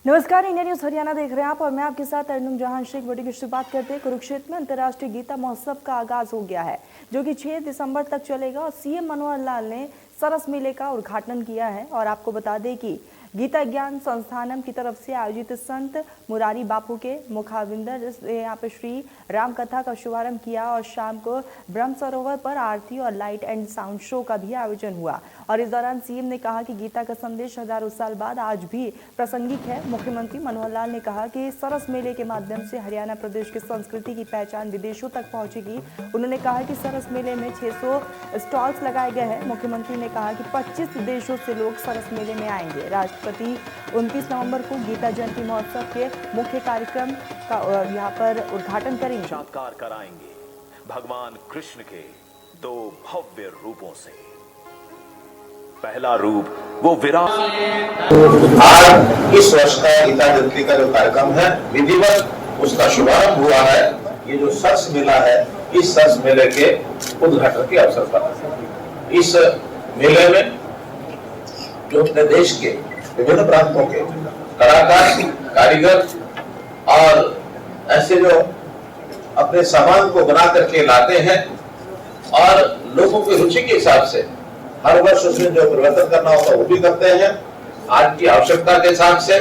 नमस्कार, India news Haryana देख रहे हैं आप और मैं आपके साथ अर्नुम जहां शेख। बड़ी की शुरुआत करते हैं। कुरुक्षेत्र में अंतर्राष्ट्रीय गीता महोत्सव का आगाज हो गया है, जो कि 6 दिसंबर तक चलेगा और सीएम मनोहर लाल ने सरस मेले का उद्घाटन किया है। और आपको बता दें कि गीता ज्ञान संस्थानम की तरफ से आयोजित संत मुरारी बापू के मुखाविंदर यहाँ पे श्री राम कथा का शुभारंभ किया और शाम को ब्रह्म सरोवर पर आरती और लाइट एंड साउंड शो का भी आयोजन हुआ। और इस दौरान सीएम ने कहा कि गीता का संदेश हजारों साल बाद आज भी प्रासंगिक है। मुख्यमंत्री मनोहर लाल ने कहा कि सरस मेले के माध्यम से हरियाणा प्रदेश की संस्कृति की पहचान विदेशों तक पहुंचेगी। उन्होंने कहा कि सरस मेले में 600 स्टॉल्स लगाए गए हैं। मुख्यमंत्री ने कहा कि 25 देशों से लोग सरस मेले में आएंगे। राष्ट्रपति 29 नवंबर को गीता जयंती महोत्सव के मुख्य कार्यक्रम का यहाँ पर उद्घाटन करेंगे। साक्षात्कार कराएंगे भगवान कृष्ण के 2 भव्य रूपों से। पहला रूप वो विराट। आज इस वर्ष का गीता जयंती का जो कार्यक्रम है विधिवत उसका शुभारंभ हुआ है। ये जो सरस मेला है, इस सरस मेले के उद्घाटन के अवसर पर इस मेले में जो अपने देश के विभिन्न प्रांतों के कलाकार, कारीगर और ऐसे जो अपने सामान को बना करके लाते हैं और लोगों की रुचि के हिसाब से हर वर्ष उसमें जो परिवर्तन करना होता है वो भी करते हैं। आज की आवश्यकता के हिसाब से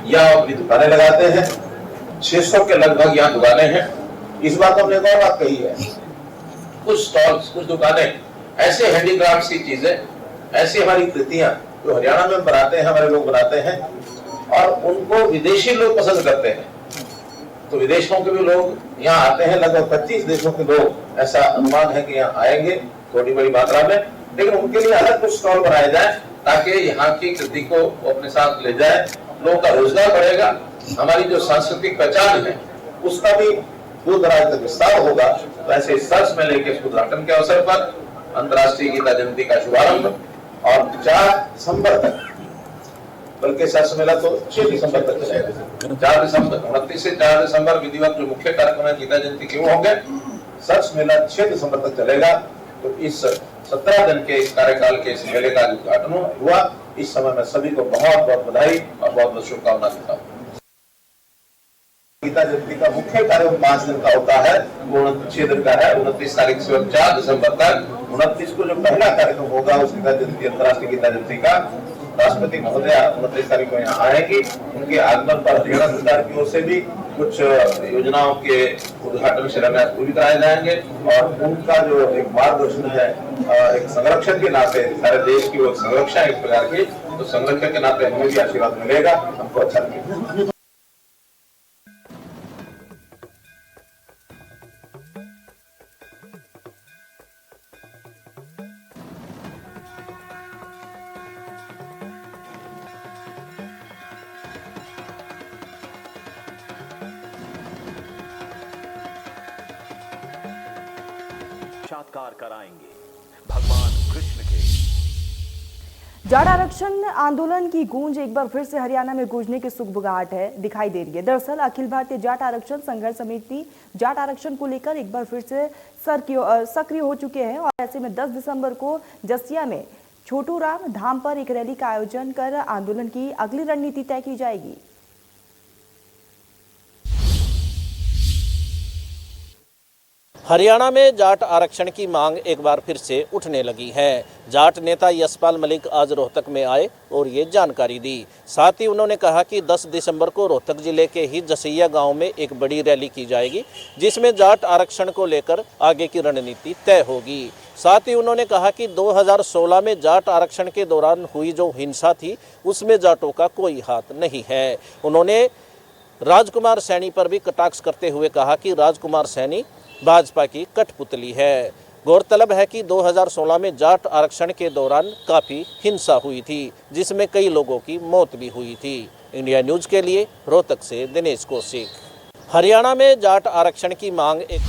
यहाँ अपनी दुकानें लगाते हैं। 600 के लगभग यहाँ दुकानें हैं। इस बार तो हमने एक और बात कही है, कुछ स्टॉल्स, कुछ दुकानें ऐसे हैंडीक्राफ्ट की चीजें, ऐसी हमारी कृतियां जो हरियाणा में बनाते हैं, हमारे लोग बनाते हैं और उनको विदेशी लोग पसंद करते हैं। तो विदेशों के भी लोग यहाँ आते हैं। लगभग 25 देशों के लोग, ऐसा अनुमान है कि यहाँ आएंगे थोड़ी बड़ी मात्रा में। लेकिन उनके लिए अलग कुछ स्टॉल बनाए जाए ताकि यहाँ की कृति को अपने साथ ले जाए। लोगों का रोजगार बढ़ेगा, हमारी जो सांस्कृतिक पहचान है उसका भी दूर दराज तक विस्तार होगा। तो ऐसे सरस मेले के उद्घाटन के अवसर पर अंतर्राष्ट्रीय गीता जयंती का शुभारंभ और 4 दिसंबर तक, बल्कि सरस मेला तो 6 दिसंबर तक चलेगा। 4 दिसंबर 29 से 4 दिसंबर विधिवत जो मुख्य कार्यक्रम है गीता जयंती के वो होंगे। सरस मेला 6 दिसंबर तक चलेगा। तो इस 17 दिन के इस कार्यकाल के इस मेले का उद्घाटन हुआ। इस समय मैं सभी को बहुत बहुत बधाई और बहुत बहुत शुभकामना देता हूँ। गीता जयंती का मुख्य कार्यक्रम 5 दिन का होता है, वो 6 दिन का है। 29 तारीख से 4 दिसंबर तक। 29 को जो पहला कार्यक्रम होगा उस गीता जयंती, अंतर्राष्ट्रीय गीता जयंती का, राष्ट्रपति महोदय 29 तारीख को यहाँ आएंगी। उनके आगमन पर हरियाणा सरकार की ओर से भी कुछ योजनाओं के उद्घाटन शिलान्यास पूरी कराए जाएंगे और उनका जो एक मार्गदर्शन है, एक संरक्षण के नाते सारे देश की वो संरक्षण एक प्रकार की, तो संरक्षण के नाते हमें भी आशीर्वाद मिलेगा। हमको अच्छा लगेगा। साक्षात्कार कराएंगे भगवान कृष्ण के। जाट आरक्षण आंदोलन की गूंज एक बार फिर से हरियाणा में गूंजने की सुगबुगाहट है दिखाई दे रही है। दरअसल अखिल भारतीय जाट आरक्षण संघर्ष समिति जाट आरक्षण को लेकर एक बार फिर से सक्रिय हो चुके हैं और ऐसे में 10 दिसंबर को जसिया में छोटू राम धाम पर एक रैली का आयोजन कर आंदोलन की अगली रणनीति तय की जाएगी। हरियाणा में जाट आरक्षण की मांग एक बार फिर से उठने लगी है। जाट नेता यशपाल मलिक आज रोहतक में आए और ये जानकारी दी। साथ ही उन्होंने कहा कि 10 दिसंबर को रोहतक जिले के ही जसैया गांव में एक बड़ी रैली की जाएगी, जिसमें जाट आरक्षण को लेकर आगे की रणनीति तय होगी। साथ ही उन्होंने कहा कि 2016 में जाट आरक्षण के दौरान हुई जो हिंसा थी उसमें जाटों का कोई हाथ नहीं है। उन्होंने राजकुमार सैनी पर भी कटाक्ष करते हुए कहा कि राजकुमार सैनी भाजपा की कठपुतली है। गौरतलब है कि 2016 में जाट आरक्षण के दौरान काफ़ी हिंसा हुई थी, जिसमें कई लोगों की मौत भी हुई थी। इंडिया न्यूज के लिए रोहतक से दिनेश कौशिक। हरियाणा में जाट आरक्षण की मांग एक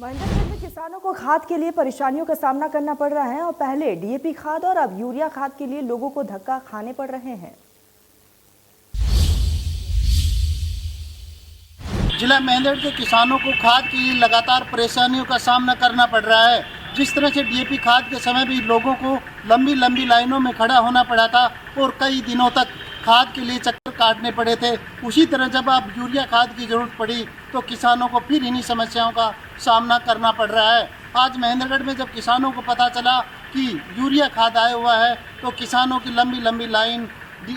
महेंद्रगढ़ में किसानों को खाद के लिए परेशानियों का सामना करना पड़ रहा है और पहले डीएपी खाद और अब यूरिया खाद के लिए लोगों को धक्का खाने पड़ रहे हैं। जिला महेंद्रगढ़ के किसानों को खाद की लगातार परेशानियों का सामना करना पड़ रहा है। जिस तरह से डीएपी खाद के समय भी लोगों को लंबी लंबी लाइनों में खड़ा होना पड़ा था और कई दिनों तक खाद के लिए चक्कर काटने पड़े थे, उसी तरह जब अब यूरिया खाद की ज़रूरत पड़ी तो किसानों को फिर इन्हीं समस्याओं का सामना करना पड़ रहा है। आज महेंद्रगढ़ में जब किसानों को पता चला कि यूरिया खाद आया हुआ है तो किसानों की लंबी लंबी लाइन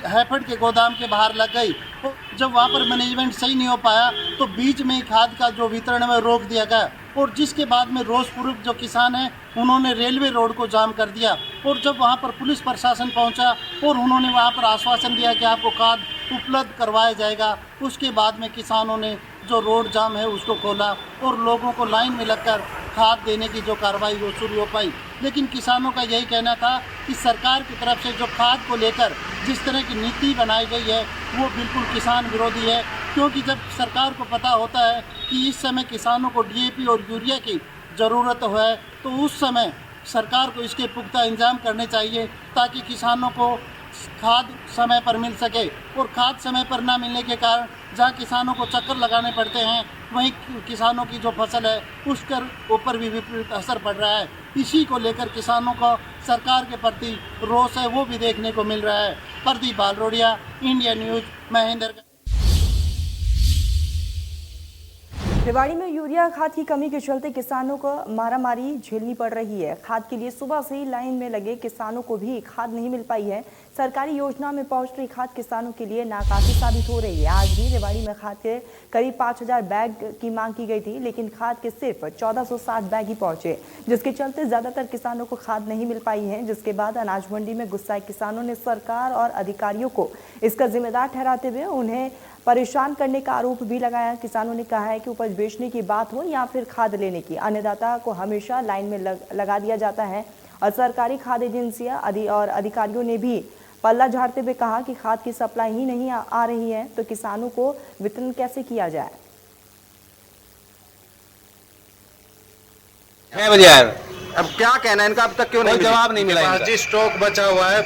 हैफेड के गोदाम के बाहर लग गई। तो जब वहाँ पर मैनेजमेंट सही नहीं हो पाया तो बीच में ही खाद का जो वितरण है वह रोक दिया गया और जिसके बाद में रोषपूर्वक जो किसान हैं उन्होंने रेलवे रोड को जाम कर दिया। और जब वहाँ पर पुलिस प्रशासन पहुँचा और उन्होंने वहाँ पर आश्वासन दिया कि आपको खाद उपलब्ध करवाया जाएगा, उसके बाद में किसानों ने जो रोड जाम है उसको खोला और लोगों को लाइन में लगकर खाद देने की जो कार्रवाई वो शुरू हो पाई। लेकिन किसानों का यही कहना था कि सरकार की तरफ से जो खाद को लेकर जिस तरह की नीति बनाई गई है वो बिल्कुल किसान विरोधी है, क्योंकि जब सरकार को पता होता है कि इस समय किसानों को डीएपी और यूरिया की ज़रूरत है तो उस समय सरकार को इसके पुख्ता इंतजाम करने चाहिए ताकि किसानों को खाद समय पर मिल सके। और खाद समय पर ना मिलने के कारण जहाँ किसानों को चक्कर लगाने पड़ते हैं वहीं किसानों की जो फसल है उसके ऊपर भी विपरीत असर पड़ रहा है। इसी को लेकर किसानों को सरकार के प्रति रोष है वो भी देखने को मिल रहा है। Pradeep Balrodia, India news, Mahendragarh. रेवाड़ी में यूरिया खाद की कमी के चलते किसानों को मारामारी झेलनी पड़ रही है। खाद के लिए सुबह से ही लाइन में लगे किसानों को भी खाद नहीं मिल पाई है। सरकारी योजना में पहुंच रही खाद किसानों के लिए नाकाफी साबित हो रही है। आज भी रेवाड़ी में खाद के करीब 5000 बैग की मांग की गई थी, लेकिन खाद के सिर्फ 1460 बैग ही पहुंचे, जिसके चलते ज्यादातर किसानों को खाद नहीं मिल पाई है। जिसके बाद अनाज मंडी में गुस्साए किसानों ने सरकार और अधिकारियों को इसका जिम्मेदार ठहराते हुए उन्हें परेशान करने का आरोप भी लगाया। किसानों ने कहा है कि उपज बेचने की बात हो या फिर खाद लेने की, अन्नदाता को हमेशा लाइन में लगा दिया जाता है और सरकारी खाद एजेंसियां और अधिकारियों ने भी पल्ला झाड़ते हुए कहा कि खाद की सप्लाई ही नहीं आ रही है तो किसानों को वितरण कैसे किया जाए। 6 बजे आया, अब क्या कहना है इनका, अब तक क्यों नहीं कोई जवाब नहीं मिला इनका। जी स्टॉक बचा हुआ है,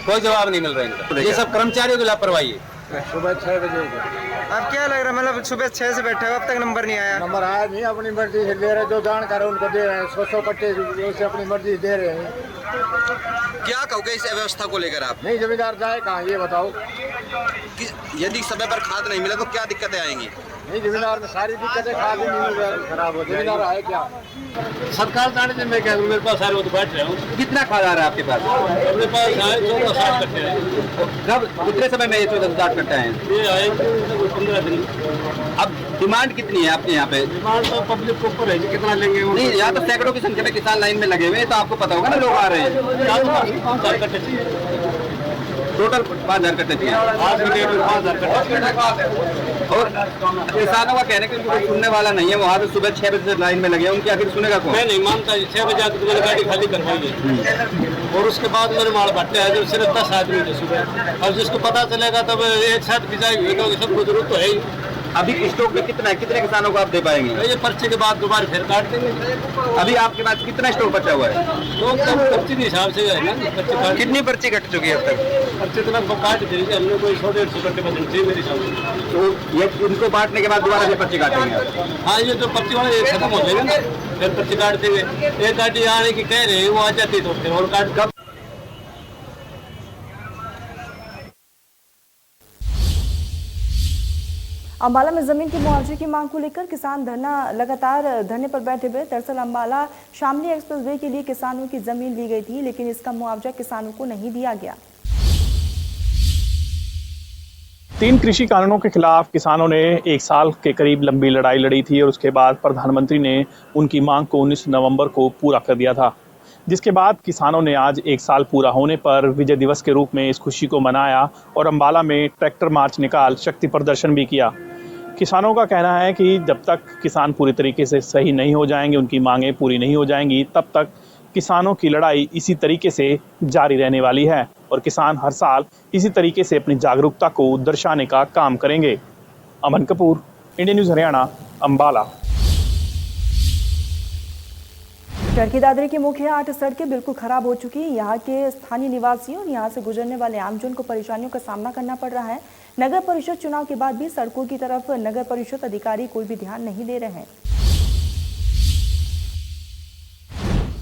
कोई जवाब नहीं मिल रहा इनका। ये सब कर्मचारियों की लापरवाही है। सुबह 6 बजे। अब क्या लग रहा है, मतलब सुबह 6 से बैठे हो, अब तक नंबर नहीं आया? नंबर आया नहीं, अपनी मर्जी से दे रहे, जो जानकार है उनको दे रहे हैं, 100 कट्टे से अपनी मर्जी दे रहे हैं। क्या कहोगे इस व्यवस्था को लेकर आप? नहीं, जमींदार जाए कहाँ ये बताओ। कि यदि समय पर खाद नहीं मिला तो क्या दिक्कतें आएंगी? नहीं, जमींदार में सारी दिक्कतें खाद ही नहीं मिल रहा, खराब हो जाए। जमींदार है क्या सरकार जाने से मैं क्या करूं, मेरे पास सारे वो तो बैठ रहे हूँ। कितना खाद आ रहा है आपके पास? मेरे पास 1460 कट्टे हैं। कब कितने समय में ये 1460 कट्टे हैं? ये आए 15 दिन। अब डिमांड कितनी है आपके यहाँ पे? डिमांड तो पब्लिक के ऊपर है कि कितना लेंगे। नहीं, यहाँ तो सैकड़ों की संख्या में किसान लाइन में लगे हुए हैं, तो आपको पता होगा ना लोग आ रहे हैं। 5000 कट्टे चाहिए टोटल, 5000 कट्टे चाहिए आज की डेट में 5000 कट्टे। और किसानों का कहना है कि कोई सुनने वाला नहीं है, वहाँ पे सुबह 6 बजे से लाइन में लगे हैं, उनकी आखिर सुनेगा कौन? मैं नहीं मानता, 6 बजे आकर मैंने गाड़ी खाली करवाई और उसके बाद मेरे माल भट्टे आए जो सिर्फ 10 आदमी थे सुबह। अब जिसको पता चलेगा तब एक साथ बिजाई हुई, क्योंकि सबको जरूरत तो है ही। अभी स्टॉक में कितना है, कितने किसानों को आप दे पाएंगे? ये पर्चे के बाद दोबारा फिर काट देंगे। अभी आपके पास कितना स्टॉक बचा हुआ है? तो पर्ची के हिसाब से है ना। कितनी पर्ची कट चुकी है अब तक? पर्चे तो लगभग काट दी, हमने कोई 100-150 कट्टे बदल थी मेरी हिसाब से। तो ये इनको बांटने के बाद दोबारा ये पर्ची काटेंगे? हाँ, ये जो पर्ची वाला ये खत्म हो जाएगा ना, फिर पर्ची काट देंगे। एक गाड़ी आने की कह रहे हैं, वो आ जाती तो फिर और काट। कब अंबाला में जमीन के मुआवजे की मांग को लेकर किसान लगातार धरने पर बैठे हुए। दरअसल अंबाला शामली एक्सप्रेसवे के लिए किसानों की जमीन ली गई थी, लेकिन इसका मुआवजा किसानों को नहीं दिया गया। 3 कृषि कानूनों के खिलाफ किसानों ने 1 साल के करीब लंबी लड़ाई लड़ी थी और उसके बाद प्रधानमंत्री ने उनकी मांग को 19 नवंबर को पूरा कर दिया था, जिसके बाद किसानों ने आज 1 साल पूरा होने पर विजय दिवस के रूप में इस खुशी को मनाया और अंबाला में ट्रैक्टर मार्च निकाल शक्ति प्रदर्शन भी किया। किसानों का कहना है कि जब तक किसान पूरी तरीके से सही नहीं हो जाएंगे, उनकी मांगें पूरी नहीं हो जाएंगी, तब तक किसानों की लड़ाई इसी तरीके से जारी रहने वाली है और किसान हर साल इसी तरीके से अपनी जागरूकता को दर्शाने का काम करेंगे। अमन कपूर, इंडिया न्यूज़ हरियाणा, अंबाला। चरखी दादरी की मुख्य 8 सड़कें बिल्कुल खराब हो चुकी है। यहाँ के स्थानीय निवासियों और यहाँ से गुजरने वाले आमजन को परेशानियों का सामना करना पड़ रहा है। नगर परिषद चुनाव के बाद भी सड़कों की तरफ नगर परिषद अधिकारी कोई भी ध्यान नहीं दे रहे हैं।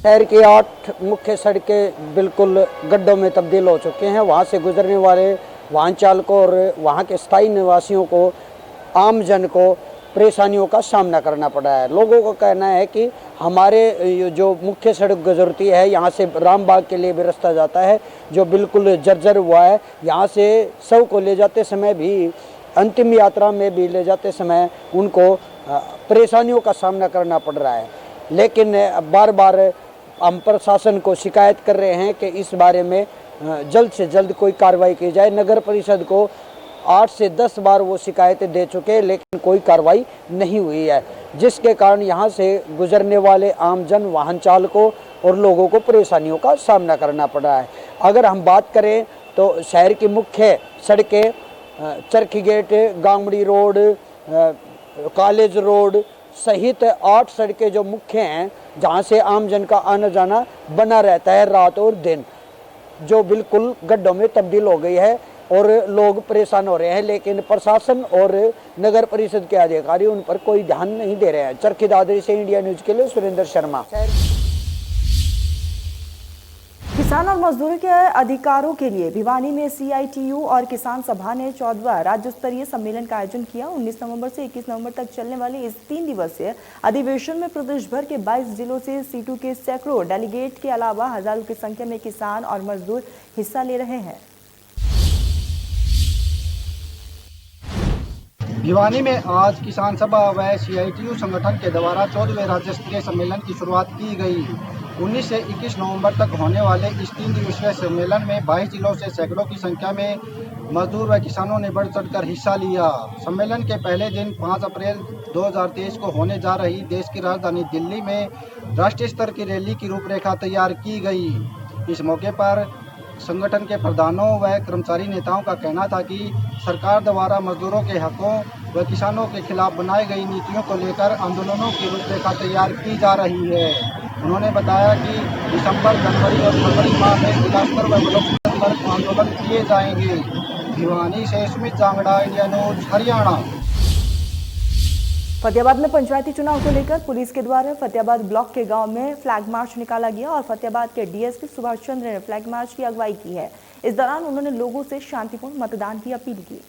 शहर की 8 मुख्य सड़कें बिल्कुल गड्ढों में तब्दील हो चुके हैं। वहाँ से गुजरने वाले वाहन चालकों और वहाँ के स्थायी निवासियों को, आम जन को परेशानियों का सामना करना पड़ा है। लोगों का कहना है कि हमारे जो मुख्य सड़क गुजरती है यहाँ से रामबाग के लिए भी रास्ता जाता है जो बिल्कुल जर्जर हुआ है। यहाँ से शव को ले जाते समय भी, अंतिम यात्रा में भी ले जाते समय उनको परेशानियों का सामना करना पड़ रहा है। लेकिन बार बार हम प्रशासन को शिकायत कर रहे हैं कि इस बारे में जल्द से जल्द कोई कार्रवाई की जाए। नगर परिषद को 8 से 10 बार वो शिकायतें दे चुके हैं लेकिन कोई कार्रवाई नहीं हुई है, जिसके कारण यहाँ से गुजरने वाले आमजन, वाहन चालकों और लोगों को परेशानियों का सामना करना पड़ रहा है। अगर हम बात करें तो शहर की मुख्य सड़कें चरखी गेट, गांगड़ी रोड, कॉलेज रोड सहित 8 सड़कें जो मुख्य हैं जहाँ से आमजन का आना जाना बना रहता है रात और दिन, जो बिल्कुल गड्ढों में तब्दील हो गई है और लोग परेशान हो रहे हैं। लेकिन प्रशासन और नगर परिषद के अधिकारी उन पर कोई ध्यान नहीं दे रहे हैं। चरखी दादरी से इंडिया न्यूज के लिए सुरेंद्र शर्मा। किसान और मजदूरों के अधिकारों के लिए भिवानी में CITU और किसान सभा ने 14वां राज्य स्तरीय सम्मेलन का आयोजन किया। 19 नवंबर से 21 नवंबर तक चलने वाले इस 3 दिवसीय अधिवेशन में प्रदेश भर के 22 जिलों से सीटू के सैकड़ों डेलीगेट के अलावा हजारों की संख्या में किसान और मजदूर हिस्सा ले रहे हैं। भिवानी में आज किसान सभा व CITU संगठन के द्वारा 14वें राज्य स्तरीय सम्मेलन की शुरुआत की गई। 19 से 21 नवंबर तक होने वाले इस 3 दिवसीय सम्मेलन में 22 जिलों से सैकड़ों की संख्या में मजदूर व किसानों ने बढ़ चढ़कर हिस्सा लिया। सम्मेलन के पहले दिन 5 अप्रैल 2023 को होने जा रही देश की राजधानी दिल्ली में राष्ट्रीय स्तर की रैली की रूपरेखा तैयार की गई। इस मौके पर संगठन के प्रधानों व कर्मचारी नेताओं का कहना था कि सरकार द्वारा मजदूरों के हकों व किसानों के खिलाफ बनाई गई नीतियों को लेकर आंदोलनों की रूपरेखा तैयार की जा रही है। उन्होंने बताया कि दिसंबर, जनवरी और फरवरी माह में जिला स्तर व ब्लॉक स्तर पर आंदोलन किए जाएंगे। भिवानी से सुमित जांगड़ा, इंडिया न्यूज, हरियाणा। फतेहाबाद में पंचायती चुनाव को लेकर पुलिस के द्वारा फतेहाबाद ब्लॉक के गांव में फ्लैग मार्च निकाला गया और फतेहाबाद के DSP सुभाष चंद्र ने फ्लैग मार्च की अगुवाई की है। इस दौरान उन्होंने लोगों से शांतिपूर्ण मतदान की अपील की।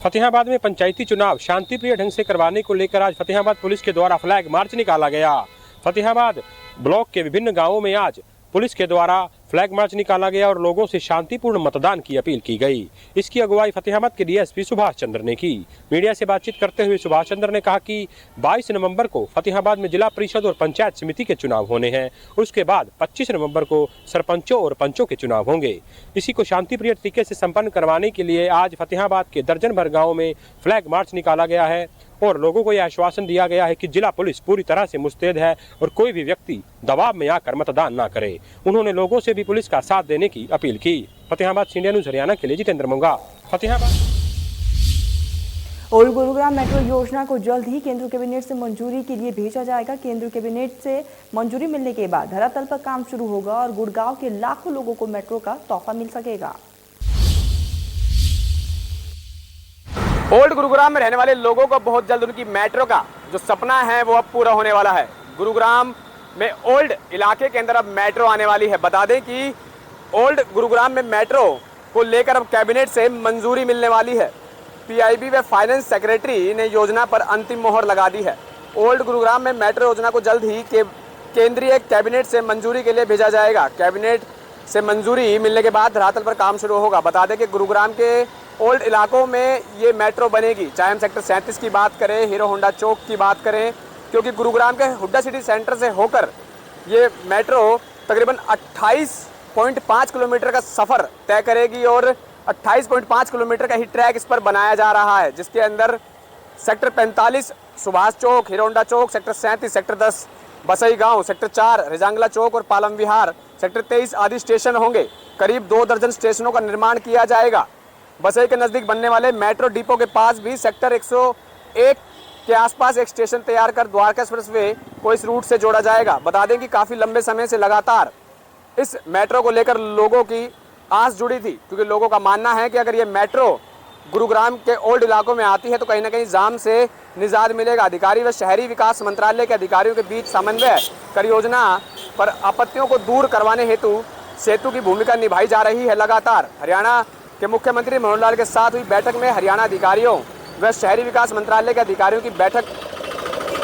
फतेहाबाद में पंचायती चुनाव शांतिप्रिय ढंग से करवाने को लेकर आज फतेहाबाद पुलिस के द्वारा फ्लैग मार्च निकाला गया। फतेहाबाद ब्लॉक के विभिन्न गांवों में आज पुलिस के द्वारा फ्लैग मार्च निकाला गया और लोगों से शांतिपूर्ण मतदान की अपील की गई। इसकी अगुवाई फतेहाबाद के DSP सुभाष चंद्र ने की। मीडिया से बातचीत करते हुए सुभाष चंद्र ने कहा कि 22 नवंबर को फतेहाबाद में जिला परिषद और पंचायत समिति के चुनाव होने हैं। उसके बाद 25 नवंबर को सरपंचों और पंचों के चुनाव होंगे। इसी को शांतिप्रिय तरीके से संपन्न करवाने के लिए आज फतेहाबाद के दर्जन भर गाँव में फ्लैग मार्च निकाला गया है और लोगों को यह आश्वासन दिया गया है कि जिला पुलिस पूरी तरह से मुस्तैद है और कोई भी व्यक्ति दबाव में आकर मतदान ना करे। उन्होंने लोगों से भी पुलिस का साथ देने की अपील की। फतेहाबाद से इंडिया न्यूज हरियाणा के लिए जितेंद्र मंगा, फतेहाबाद। ओल्ड गुरुग्राम मेट्रो योजना को जल्द ही केंद्र कैबिनेट से मंजूरी के लिए भेजा जाएगा। केंद्र कैबिनेट से मंजूरी मिलने के बाद धरातल पर काम शुरू होगा और गुड़गांव के लाखों लोगों को मेट्रो का तोहफा मिल सकेगा। ओल्ड गुरुग्राम में रहने वाले लोगों को बहुत जल्द उनकी मेट्रो का जो सपना है वो अब पूरा होने वाला है। गुरुग्राम में ओल्ड इलाके के अंदर अब मेट्रो आने वाली है। बता दें कि ओल्ड गुरुग्राम में मेट्रो को लेकर अब कैबिनेट से मंजूरी मिलने वाली है। PIB व फाइनेंस सेक्रेटरी ने योजना पर अंतिम मोहर लगा दी है। ओल्ड गुरुग्राम में मेट्रो योजना को जल्द ही केंद्रीय कैबिनेट से मंजूरी के लिए भेजा जाएगा। कैबिनेट से मंजूरी मिलने के बाद धरातल पर काम शुरू होगा। बता दें कि गुरुग्राम के ओल्ड इलाकों में ये मेट्रो बनेगी, चाहे हम सेक्टर 37 की बात करें, हीरो होंडा चौक की बात करें, क्योंकि गुरुग्राम के हुड्डा सिटी सेंटर से होकर ये मेट्रो तकरीबन 28.5 किलोमीटर का सफ़र तय करेगी और 28.5 किलोमीटर का ही ट्रैक इस पर बनाया जा रहा है, जिसके अंदर sector 45 Subhash Chowk, hero Honda चौक, सेक्टर 37, सेक्टर 10 बसई गाँव, सेक्टर 4 रिजांगला चौक और पालम विहार, सेक्टर 23 आदि स्टेशन होंगे। करीब 2 दर्जन स्टेशनों का निर्माण किया जाएगा। बसई के नज़दीक बनने वाले मेट्रो डिपो के पास भी सेक्टर 101 के आसपास एक स्टेशन तैयार कर द्वारका एक्सप्रेसवे को इस रूट से जोड़ा जाएगा। बता दें कि काफ़ी लंबे समय से लगातार इस मेट्रो को लेकर लोगों की आस जुड़ी थी, क्योंकि लोगों का मानना है कि अगर ये मेट्रो गुरुग्राम के ओल्ड इलाकों में आती है तो कहीं ना कहीं जाम से निजात मिलेगा। अधिकारी व शहरी विकास मंत्रालय के अधिकारियों के बीच समन्वय कर योजना पर आपत्तियों को दूर करवाने हेतु सेतु की भूमिका निभाई जा रही है। लगातार हरियाणा के मुख्यमंत्री मनोहर लाल के साथ हुई बैठक में हरियाणा अधिकारियों व शहरी विकास मंत्रालय के अधिकारियों की बैठक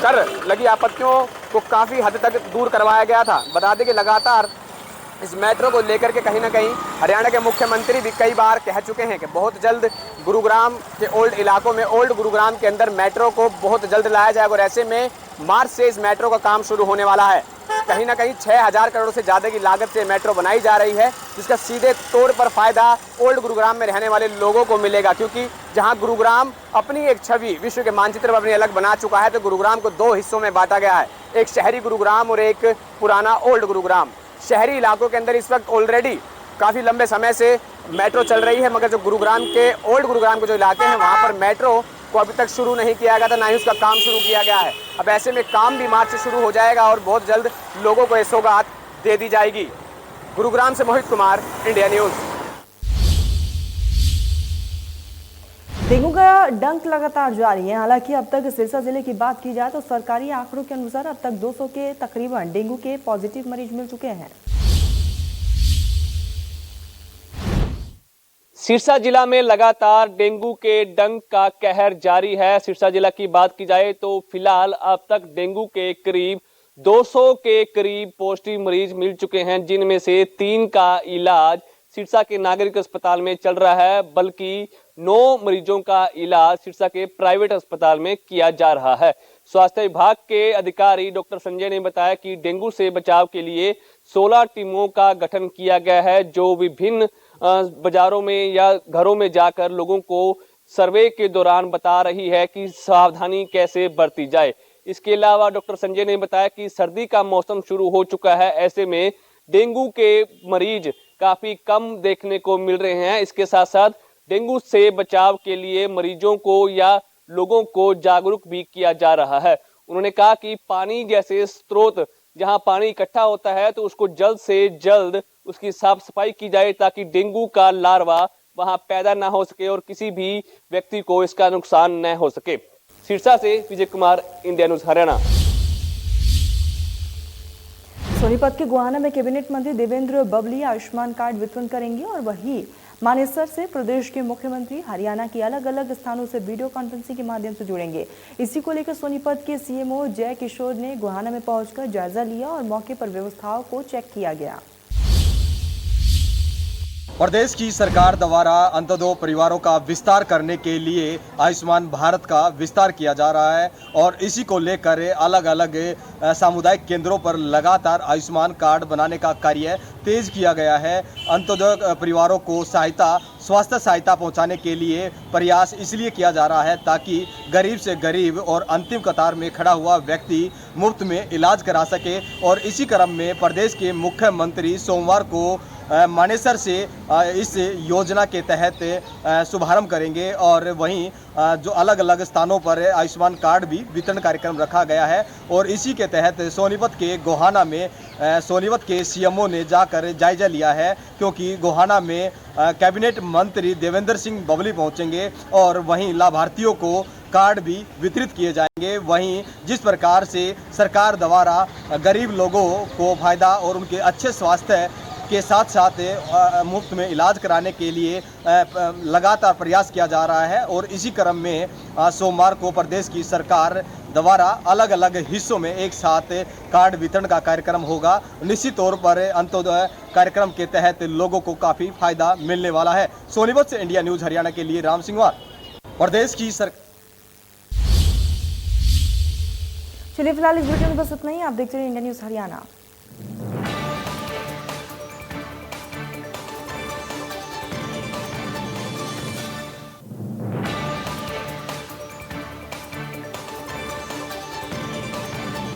कर लगी आपत्तियों को काफ़ी हद तक दूर करवाया गया था। बता दें कि लगातार इस मेट्रो को लेकर के कहीं ना कहीं हरियाणा के मुख्यमंत्री भी कई बार कह चुके हैं कि बहुत जल्द गुरुग्राम के ओल्ड इलाकों में, ओल्ड गुरुग्राम के अंदर मेट्रो को बहुत जल्द लाया जाएगा और ऐसे में मार्च से इस मेट्रो का काम शुरू होने वाला है। कहीं ना कहीं 6000 करोड़ से ज़्यादा की लागत से मेट्रो बनाई जा रही है, जिसका सीधे तौर पर फायदा ओल्ड गुरुग्राम में रहने वाले लोगों को मिलेगा, क्योंकि जहां गुरुग्राम अपनी एक छवि विश्व के मानचित्र पर अपनी अलग बना चुका है, तो गुरुग्राम को 2 हिस्सों में बांटा गया है, एक शहरी गुरुग्राम और एक पुराना ओल्ड गुरुग्राम। शहरी इलाकों के अंदर इस वक्त ऑलरेडी काफ़ी लंबे समय से मेट्रो चल रही है, मगर जो गुरुग्राम के ओल्ड गुरुग्राम के जो इलाके हैं वहाँ पर मेट्रो को अभी तक शुरू नहीं किया गया था, ना ही उसका काम शुरू किया गया है। अब ऐसे में काम भी मार्च से शुरू हो जाएगा और बहुत जल्द लोगों को ये सौगात दे दी जाएगी। गुरुग्राम से Mohit Kumar, India news. Dengue का डंक लगातार जारी है। हालांकि अब तक सिरसा जिले की बात की जाए तो सरकारी आंकड़ों के अनुसार अब तक 200 के तकरीबन डेंगू के पॉजिटिव मरीज मिल चुके हैं। सिरसा जिला में लगातार डेंगू के डंक का कहर जारी है। सिरसा जिला की बात की जाए तो फिलहाल अब तक डेंगू के करीब 200 के करीब पॉजिटिव मरीज मिल चुके हैं, जिनमें से 3 का इलाज सिरसा के नागरिक अस्पताल में चल रहा है, बल्कि 9 मरीजों का इलाज सिरसा के प्राइवेट अस्पताल में किया जा रहा है। स्वास्थ्य विभाग के अधिकारी डॉक्टर संजय ने बताया कि डेंगू से बचाव के लिए 16 टीमों का गठन किया गया है, जो विभिन्न बाजारों में या घरों में जाकर लोगों को सर्वे के दौरान बता रही है कि सावधानी कैसे बरती जाए। इसके अलावा डॉक्टर संजय ने बताया कि सर्दी का मौसम शुरू हो चुका है, ऐसे में डेंगू के मरीज काफी कम देखने को मिल रहे हैं। इसके साथ साथ डेंगू से बचाव के लिए मरीजों को या लोगों को जागरूक भी किया जा रहा है। उन्होंने कहा कि पानी जैसे स्रोत जहां पानी इकट्ठा होता है तो उसको जल्द से जल्द उसकी साफ सफाई की जाए, ताकि डेंगू का लार्वा वहां पैदा ना हो सके और किसी भी व्यक्ति को इसका नुकसान न हो सके। सिरसा से विजय कुमार, इंडिया न्यूज़ हरियाणा। सोनीपत के गोहाना में कैबिनेट मंत्री देवेंद्र बबली आयुष्मान कार्ड वितरण करेंगे और वही मानेसर से प्रदेश के मुख्यमंत्री हरियाणा के अलग अलग स्थानों से वीडियो कॉन्फ्रेंसिंग के माध्यम से जुड़ेंगे। इसी को लेकर सोनीपत के सीएमओ जय किशोर ने गोहाना में पहुंचकर जायजा लिया और मौके पर व्यवस्थाओं को चेक किया गया। प्रदेश की सरकार द्वारा अंत्योदय परिवारों का विस्तार करने के लिए आयुष्मान भारत का विस्तार किया जा रहा है और इसी को लेकर अलग अलग सामुदायिक केंद्रों पर लगातार आयुष्मान कार्ड बनाने का कार्य तेज किया गया है। अंत्योदय परिवारों को स्वास्थ्य सहायता पहुंचाने के लिए प्रयास इसलिए किया जा रहा है ताकि गरीब से गरीब और अंतिम कतार में खड़ा हुआ व्यक्ति मुफ्त में इलाज करा सके। और इसी क्रम में प्रदेश के मुख्यमंत्री सोमवार को मानेसर से इस योजना के तहत शुभारंभ करेंगे और वहीं जो अलग अलग स्थानों पर आयुष्मान कार्ड भी वितरण कार्यक्रम रखा गया है। और इसी के तहत सोनीपत के गोहाना में सोनीपत के सीएमओ ने जाकर जायजा लिया है, क्योंकि गोहाना में कैबिनेट मंत्री देवेंद्र सिंह बबली पहुंचेंगे और वहीं लाभार्थियों को कार्ड भी वितरित किए जाएंगे। वहीं जिस प्रकार से सरकार द्वारा गरीब लोगों को फायदा और उनके अच्छे स्वास्थ्य के साथ साथ मुफ्त में इलाज कराने के लिए लगातार प्रयास किया जा रहा है और इसी क्रम में सोमवार को प्रदेश की सरकार द्वारा अलग अलग हिस्सों में एक साथ कार्ड वितरण का कार्यक्रम होगा। निश्चित तौर पर अंत्योदय कार्यक्रम के तहत लोगों को काफ़ी फायदा मिलने वाला है। सोनीपत से इंडिया न्यूज़ हरियाणा के लिए राम सिंह वार। प्रदेश की चलिए फिलहाल इस वीडियो में बस इतना ही। आप देखते रहिए इंडिया न्यूज़ हरियाणा।